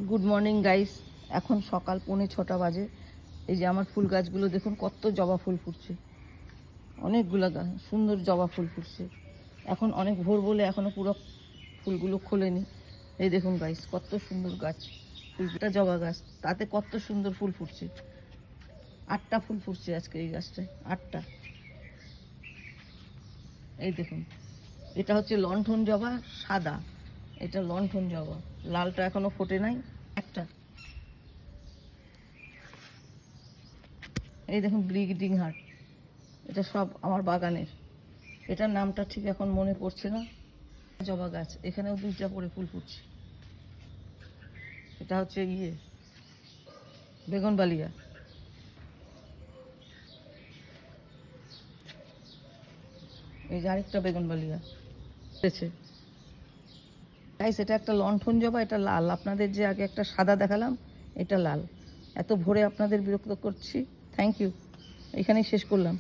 Good morning guys. এখন সকাল 6:45 বাজে। এই যে আমার ফুল গাছগুলো দেখুন, কত জবা ফুল ফুটছে, অনেকগুলো সুন্দর জবা ফুল ফুটছে। এখন অনেক ভোর বলে এখনও পুরো ফুলগুলো খোলেনি। এই দেখুন গাইস, কত সুন্দর গাছ, ফুলটা জবা গাছ, তাতে কত সুন্দর ফুল ফুটছে। 8টা ফুল ফুটছে আজকে এই গাছটায়, 8টা। এই দেখুন, এটা হচ্ছে লণ্ঠন জবা সাদা, এটা লণ্ঠন জবা, লালটা এখনো ফোটে নাই একটা। এই দেখুন ব্লিডিং হার্ট, এটা সব আমার বাগানের। এটার নামটা ঠিক এখন মনে পড়ছে না। জবা গাছ, এখানেও 2টা করে ফুল ফুটছে। এটা হচ্ছে বেগুনবালিয়া। এই যে আরেকটা বেগুনবালিয়া এসেছে গাইস। এটা একটা লণ্ঠন জবা, এটা লাল। আপনাদের যে আগে একটা সাদা দেখালাম, এটা লাল। এত ভোরে আপনাদের বিরক্ত করছি, থ্যাংক ইউ। এখানেই শেষ করলাম।